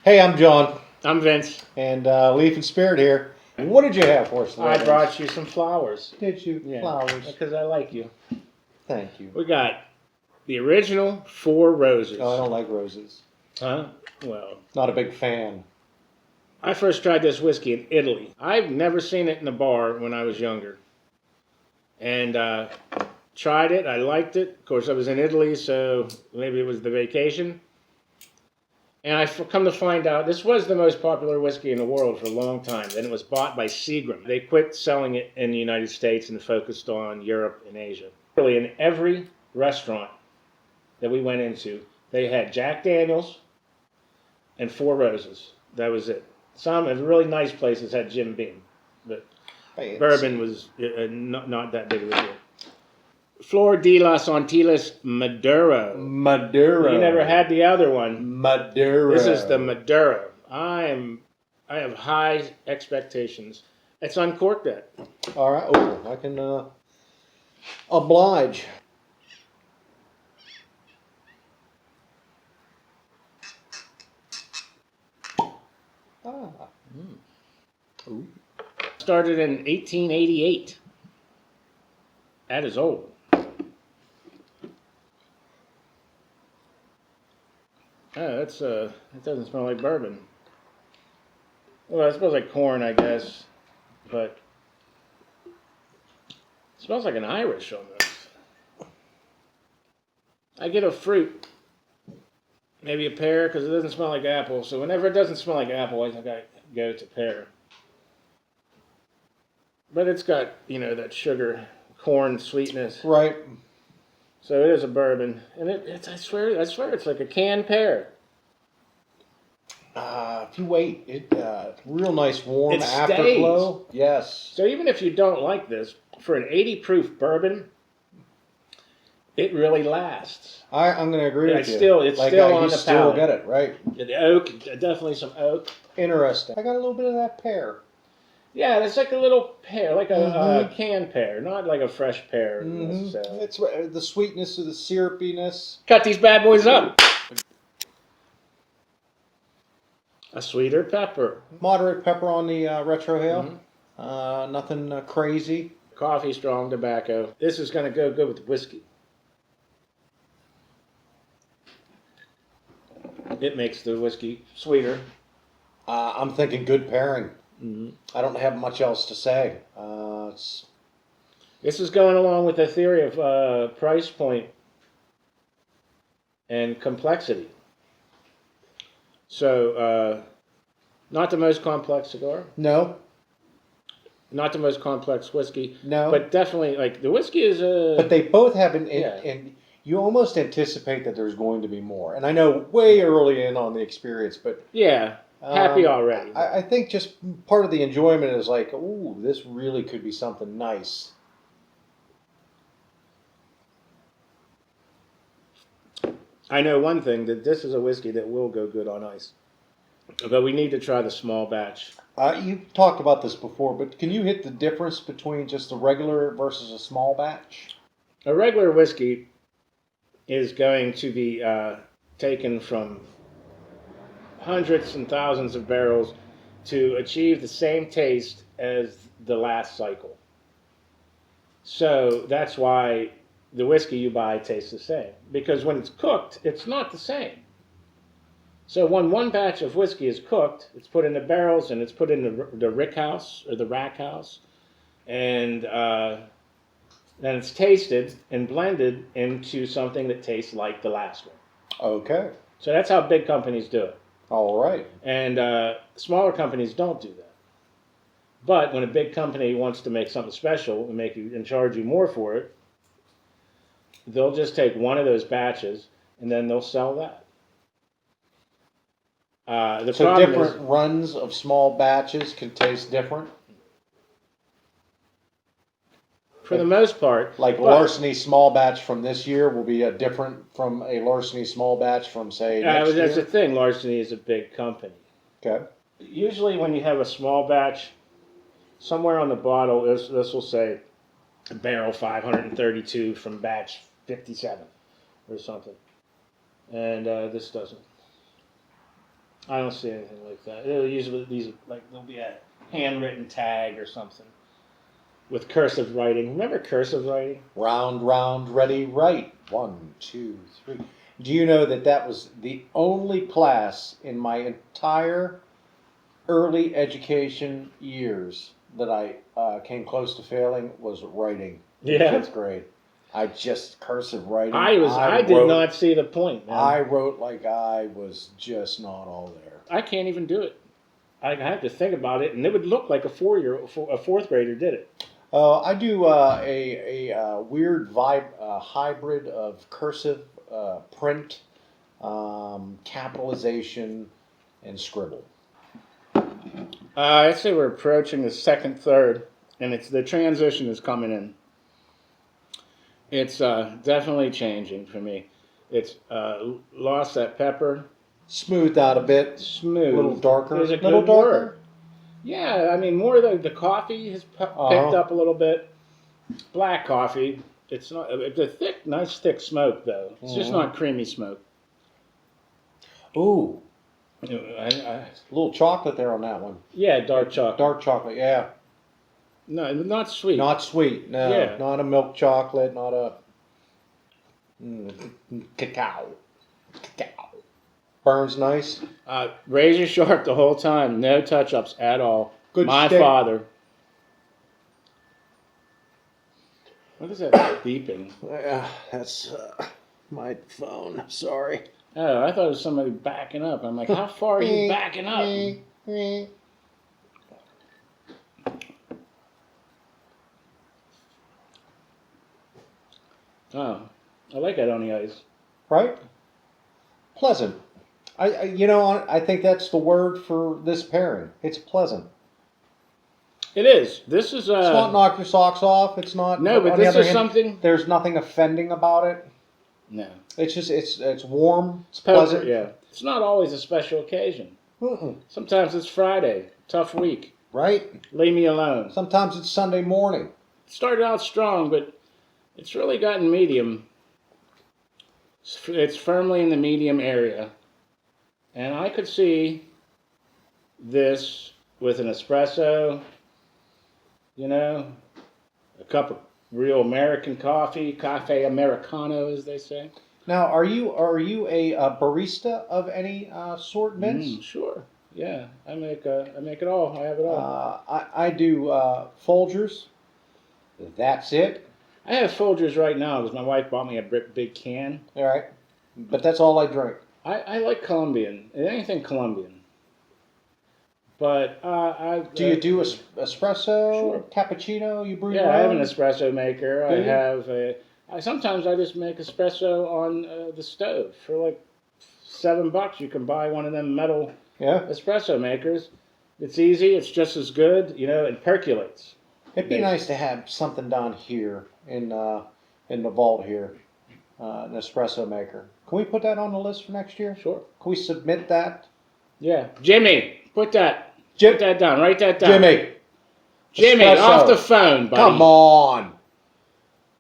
Hey, I'm John, I'm Vince. and Leaf and Spirit here. What did you have for us today? I brought you some flowers. Did you? Yeah, Flowers. because I like you. Thank you. We got the original 4 roses. Oh, I don't like roses. Huh? Well, Not a big fan. I first tried this whiskey in Italy. I've never seen it in a bar when I was younger. And tried it. I liked it. Of course, I was in Italy, so maybe it was the vacation. And I've come to find out this was the most popular whiskey in the world for a long time. Then it was bought by Seagram. They quit selling it in the United States and focused on Europe and Asia. Really, in every restaurant that we went into, they had Jack Daniels and 4 Roses. That was it. Some of really nice places had Jim Beam, but bourbon was not that big of a deal. FLOR de las ANTILLAS Maduro. Maduro. You never had the other one. Maduro. This is the Maduro. I have high expectations. Let's uncork that. All right. Oh, I can oblige. Ah. Ooh. Started in 1888. That is old. Oh, that's it doesn't smell like bourbon. Well, it smells like corn, I guess, but it smells like an Irish almost. I get a fruit, maybe a pear, because it doesn't smell like apple. So whenever it doesn't smell like apple, I think I go to pear. But it's got, that sugar, corn sweetness. Right. So it is a bourbon, and I swear it's like a canned pear. If you wait, real nice warm It afterglow. Yes. So even if you don't like this, for an 80 proof bourbon, it really lasts. I'm going to agree with you. It's still on the still palate. get it, right? The oak, definitely some oak. Interesting. I got a little bit of that pear. Yeah, it's like a little pear, like a canned pear, not like a fresh pear. So. It's the sweetness of the syrupiness. Cut these bad boys up. A sweeter pepper. Moderate pepper on the retrohale. Nothing crazy. Coffee, strong tobacco. This is going to go good with whiskey. It makes the whiskey sweeter. I'm thinking good pairing. I don't have much else to say. This is going along with the theory of price point and complexity. So, not the most complex cigar. No. Not the most complex whiskey. No. But definitely, like, the whiskey is a... But they both have and you almost anticipate that there's going to be more. And I know way early in on the experience, but... Yeah. Happy already. I think just part of the enjoyment is like, ooh, this really could be something nice. I know one thing, that this is a whiskey that will go good on ice. But we need to try the small batch. You've talked about this before, but can you hit the difference between just a regular versus a small batch? A regular whiskey is going to be taken from hundreds and thousands of barrels to achieve the same taste as the last cycle. So that's why the whiskey you buy tastes the same. Because when it's cooked, it's not the same. So when one batch of whiskey is cooked, it's put in the barrels and it's put in the rick house or the rack house, and then it's tasted and blended into something that tastes like the last one. Okay. So that's how big companies do it. All right. And smaller companies don't do that. But when a big company wants to make something special and charge you more for it, they'll just take one of those batches and then they'll sell that. So different runs of small batches can taste different? For the most part. Like Larceny small batch from this year will be different from a Larceny small batch from, say, next year? That's the thing. Larceny is a big company. Okay. Usually when you have a small batch, somewhere on the bottle, this will say barrel 532 from batch 57 or something. And this doesn't. I don't see anything like that. It'll usually there'll be a handwritten tag or something with cursive writing. Remember cursive writing? Round, round, ready, right. 1, 2, 3. Do you know that was the only class in my entire early education years that I came close to failing was writing in Yeah. 5th grade. I just cursive writing. I did not see the point, man. I wrote like I was just not all there. I can't even do it. I have to think about it, and it would look like a 4th grader did it. I do a weird hybrid of cursive, print, capitalization, and scribble. I'd say we're approaching the 2nd, 3rd, and the transition is coming in. It's definitely changing for me. It's lost that pepper. Smoothed out a bit. Smooth. A little darker. There's a little good darker. word. Yeah, I mean, more the coffee has picked up a little bit. Black coffee. It's not. It's a nice thick smoke though. It's just not creamy smoke. Ooh. A little chocolate there on that one. Yeah, dark chocolate. Dark chocolate, yeah. No, not sweet. Not sweet, no. Yeah. Not a milk chocolate, not a cacao. Cacao. Burns nice. Razor sharp the whole time. No touch-ups at all. Good My stick. father. What is that beeping? That's my phone. Sorry. Oh, I thought it was somebody backing up. I'm like, how far are you backing up? Oh, I like that on the ice. Right? Pleasant. I think that's the word for this pairing. It's pleasant. It is. This is It's not knock your socks off. It's not. No, but this is something. There's nothing offending about it. No. It's just it's warm. It's Poker, pleasant. yeah. It's not always a special occasion. Mm-mm. Sometimes it's Friday. Tough week. Right? Leave me alone. Sometimes it's Sunday morning. It started out strong, but it's really gotten medium. It's firmly in the medium area. And I could see this with an espresso, a cup of real American coffee, cafe Americano, as they say. Now, are you a barista of any sort, Vince? Sure. Yeah, I make it all. I have it all. I do Folgers. That's it. I have Folgers right now because my wife bought me a big can. All right, but that's all I drink. I like Colombian, anything Colombian. But do you do espresso, sure. Cappuccino? You brew Yeah, your I have own? an espresso maker. Do you? Sometimes I just make espresso on the stove for like $7. You can buy one of them metal espresso makers. It's easy. It's just as good. It percolates. It'd be nice to have something down here in the vault here, an espresso maker. Can we put that on the list for next year? Sure. Can we submit that? Yeah, Jimmy, put that down. Write that down. Jimmy, espresso. off the phone, buddy. Come on.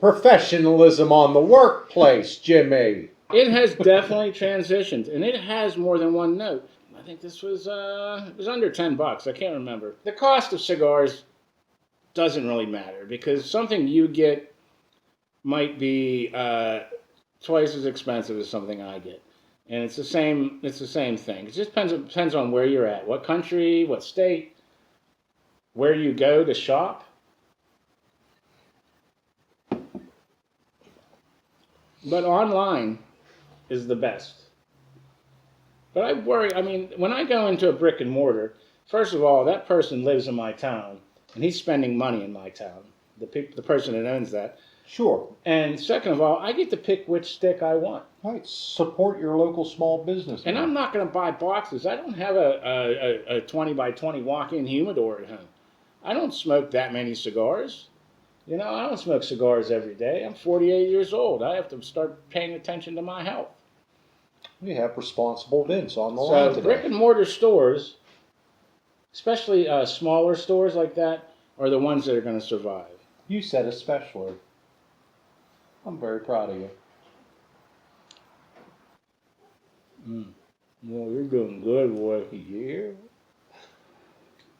Professionalism on the workplace, Jimmy. It has definitely transitioned, and it has more than one note. I think this was it was under $10. I can't remember. The cost of cigars doesn't really matter because something you get might be twice as expensive as something I get, and it's the same. It's the same thing. It just depends on where you're at, what country, what state, where you go to shop. But online is the best. But I worry, when I go into a brick and mortar, first of all, that person lives in my town, and he's spending money in my town, the person that owns that. Sure. And second of all, I get to pick which stick I want. Right. Support your local small business. And I'm not going to buy boxes. I don't have a 20 by 20 walk-in humidor at home. I don't smoke that many cigars. I don't smoke cigars every day. I'm 48 years old. I have to start paying attention to my health. We have responsible Vince on the line today. Brick and mortar stores, especially smaller stores like that, are the ones that are going to survive. You said especially. I'm very proud of you. Well, you're doing good, boy. Yeah.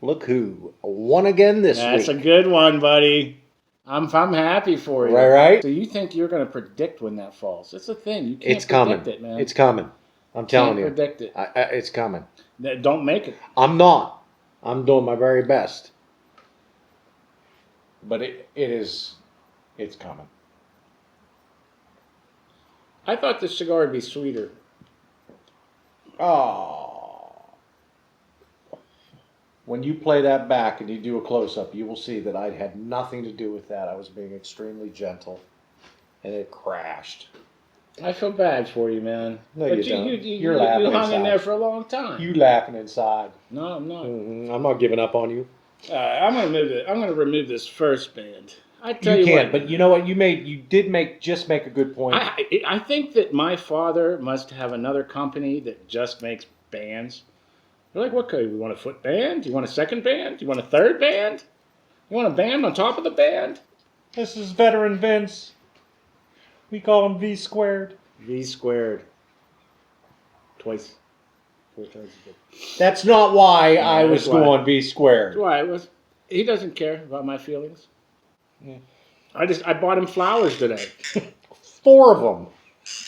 Look who won again this That's week. a good one, buddy. I'm happy for you. Right. So you think you're going to predict when that falls? It's a thing. You can't It's coming. predict it, man. It's coming. I'm telling you. Can't predict it. It's coming. Don't make it. I'm not. I'm doing my very best. But it's coming. I thought the cigar would be sweeter. Oh. When you play that back and you do a close-up, you will see that I had nothing to do with that. I was being extremely gentle, and it crashed. I feel bad for you, man. No, but you don't. You're You're laughing you hung in inside. there for a long time. You laughing inside. No, I'm not. I'm not giving up on you. I'm gonna move it. I'm gonna remove this first band. I tell You you can't, what, but you know what? You did just make a good point. I think that my father must have another company that just makes bands. They're like, what kind? You want a foot band? You want a second band? You want a third band? You want a band on top of the band? This is veteran Vince. We call him V squared. V squared. Twice. 4 times as big. That's not why I was that's why. going V squared. That's why it was. He doesn't care about my feelings. Yeah. I bought him flowers today. 4 of them.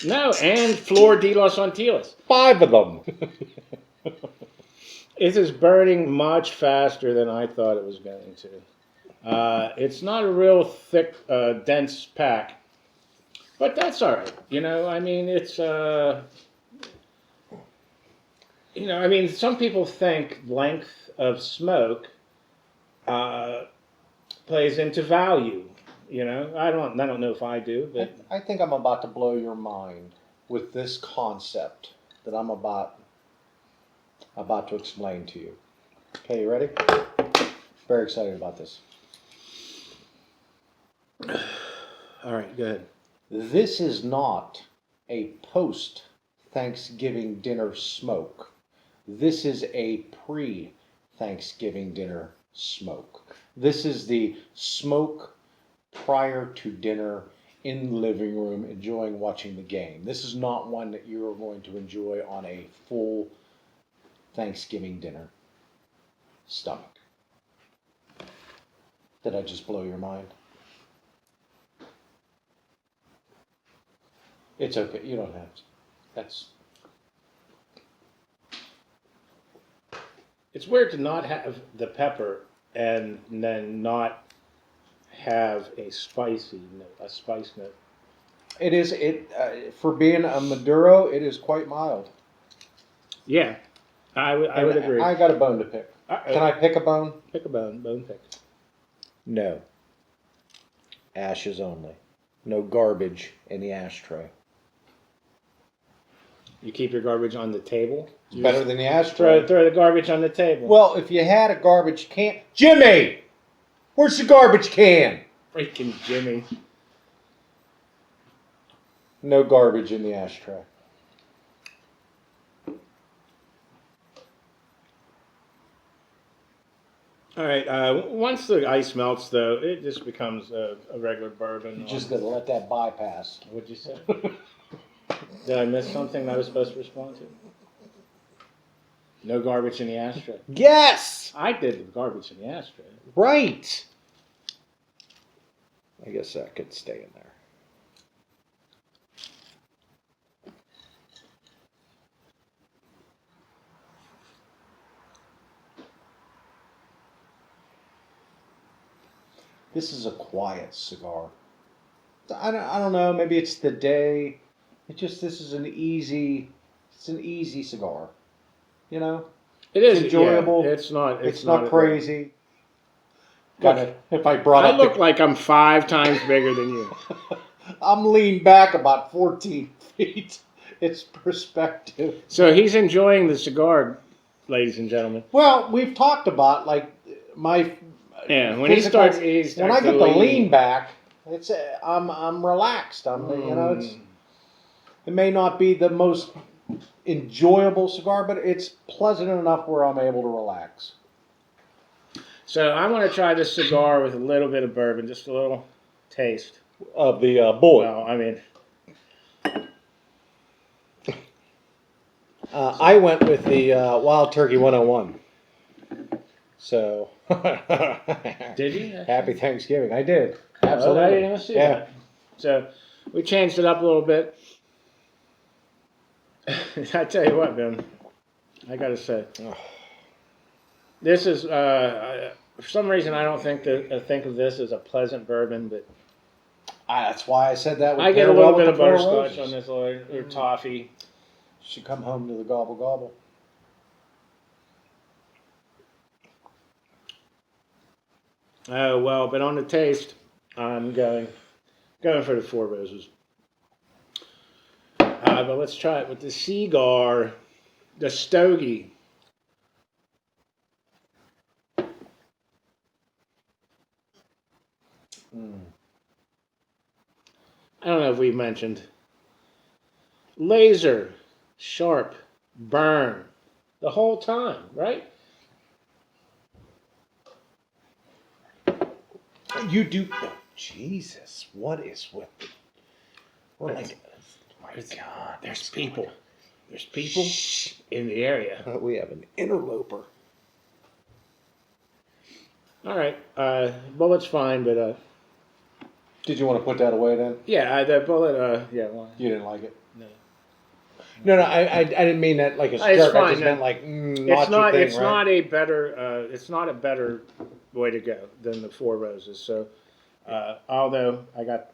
No, and FLOR de los ANTILLAS. 5 of them. It is burning much faster than I thought it was going to. It's not a real thick, dense pack, but that's all right. You know, I mean, it's, some people think length of smoke plays into value. You know, I don't know if I do, but I think I'm about to blow your mind with this concept that I'm about to explain to you. Okay, you ready? Very excited about this. all right, go ahead. This is not a post-Thanksgiving dinner smoke. This is a pre-Thanksgiving dinner smoke. This is the smoke prior to dinner in the living room, enjoying watching the game. This is not one that you are going to enjoy on a full Thanksgiving dinner stomach. Did I just blow your mind? It's okay. You don't have to. It's weird to not have the pepper and then not have a spice note. It is. For being a Maduro, it is quite mild. Yeah, I would agree. I got a bone to pick. Can I pick a bone? Pick a bone pick. No. Ashes only. No garbage in the ashtray. You keep your garbage on the table? Better than the ashtray. Throw the garbage on the table. Well, if you had a garbage can... Jimmy! Where's the garbage can? Freaking Jimmy. No garbage in the ashtray. All right, once the ice melts, though, it just becomes a regular bourbon. You just got to let that bypass. What'd you say? Did I miss something I was supposed to respond to? No garbage in the ashtray. Yes! I did the garbage in the ashtray. Right! I guess that could stay in there. This is a quiet cigar. I don't know. Maybe it's the day. This is an easy. It's an easy cigar. You know. It is enjoyable. Yeah, it's not crazy. If I brought I up look like I'm 5 times bigger than you. I'm leaned back about 14 feet. It's perspective. So he's enjoying the cigar, ladies and gentlemen. Well, we've talked about like my. Yeah, when he starts when I get the lean back, it's I'm relaxed. It may not be the most enjoyable cigar, but it's pleasant enough where I'm able to relax. So I'm going to try this cigar with a little bit of bourbon, just a little taste of the boy. Well, I mean, I went with the Wild Turkey 101. So, Did you? Happy Thanksgiving. I did. Oh, Absolutely. I didn't even see that. So we changed it up a little bit. I tell you what, Ben, I got to say, this is for some reason I don't think of this as a pleasant bourbon, but That's why I said that. Would I get pair a little well with bit of the Four butterscotch Roses. on this, or toffee. Should come home to the gobble gobble. Oh well, but on the taste, I'm going for the Four Roses. But let's try it with the cigar, the stogie. I don't know if we mentioned laser, sharp, burn, the whole time, right? You do. Oh, Jesus, what is with? We're like, my God, There's people. There's people in the area. we have an interloper. All right. Bullet's fine, but Did you want to put that away then? yeah, the bullet. Yeah. Well, You didn't like it. no. No, I didn't mean that like a It's jerk. I fine, just no. meant like It's not. your thing, It's right? not a better. It's not a better way to go than the Four Roses. So, although I got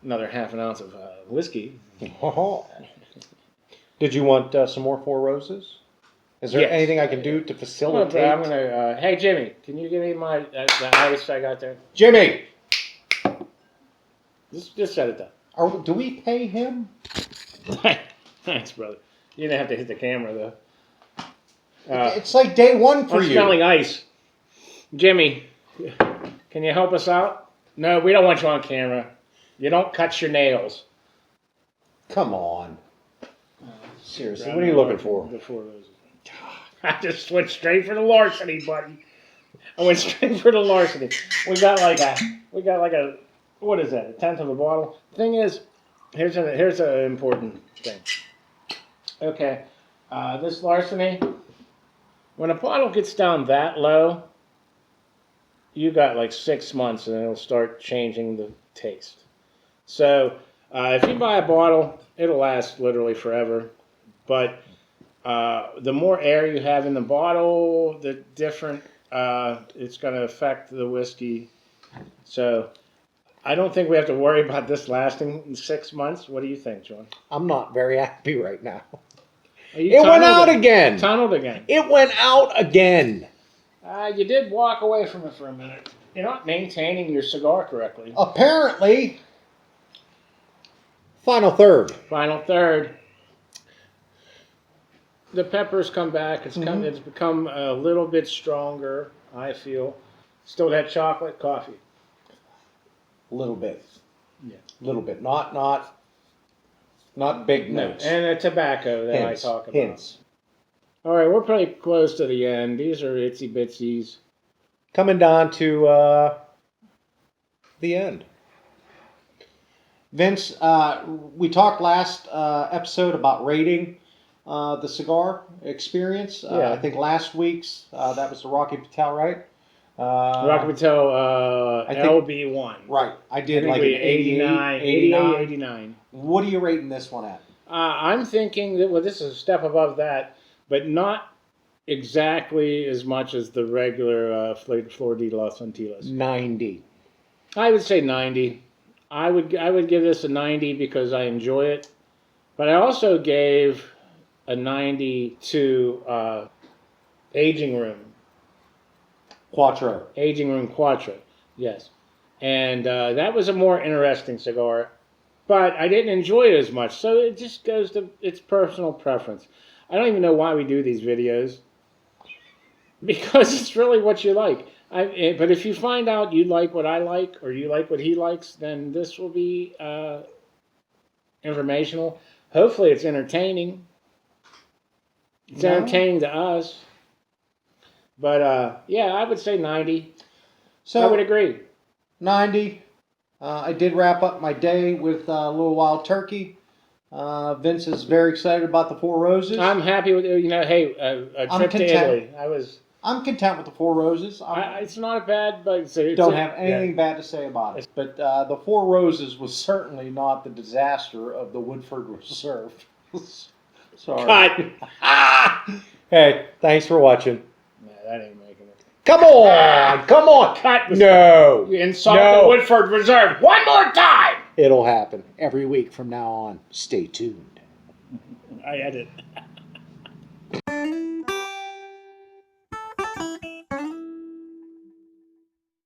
another half an ounce of whiskey. Did you want some more Four Roses? Is there Yes. anything I can do to Well, facilitate? I'm gonna. Hey Jimmy, can you give me my the ice I got there? Jimmy, Just set it down. do we pay him? Thanks, brother. You didn't have to hit the camera though. It's like day one for I'm you. smelling ice. Jimmy, can you help us out? No, we don't want you on camera. You don't cut your nails. Come on. Seriously, what are you looking for? The Four Roses. I just went straight for the larceny, buddy. I went straight for the larceny. We got like a, what is that? 1/10 of a bottle. Thing is, here's an important thing. Okay, this larceny. When a bottle gets down that low, you got like 6 months, and it'll start changing the taste. So if you buy a bottle, it'll last literally forever. But the more air you have in the bottle, the different it's going to affect the whiskey. So I don't think we have to worry about this lasting in 6 months. What do you think, John? I'm not very happy right now. It went out again. Tunneled again. It went out again. You did walk away from it for a minute. You're not maintaining your cigar correctly. Apparently. Final third. Final third. The peppers come back. It's become a little bit stronger, I feel. Still that chocolate coffee. A little bit. Yeah. A little bit. Not big notes. And the tobacco that Hints. I talk about. Hints. All right, we're pretty close to the end. These are itsy bitsies. Coming down to the end. Vince, we talked last episode about rating the cigar experience. Yeah. I think last week's, that was the Rocky Patel, right? Rocky Patel I think- LB1. Right. I did I like think an 89. 89. What are you rating this one at? I'm thinking that, well, this is a step above that, but not exactly as much as the regular Flor de las Antillas. 90. I would say 90. I would give this a 90 because I enjoy it, but I also gave a 90 to Aging Room. Quattro. Aging Room Quattro, yes. And that was a more interesting cigar, but I didn't enjoy it as much, so it just goes to its personal preference. I don't even know why we do these videos, because it's really what you like. But if you find out you like what I like, or you like what he likes, then this will be informational. Hopefully it's entertaining. It's entertaining to us. But yeah, I would say 90. So I would agree. 90. I did wrap up my day with a little wild turkey. Vince is very excited about the Four Roses. I'm happy with it. Hey, a I'm trip to content. Italy. I'm content with the Four Roses. It's not bad, but Don't have anything bad to say about it. But the Four Roses was certainly not the disaster of the Woodford Reserve. Sorry. Cut. Hey, thanks for watching. Nah, that ain't making it. Come on, come on. Cut. No. You insult the Woodford Reserve one more time. It'll happen every week from now on. Stay tuned. I edit.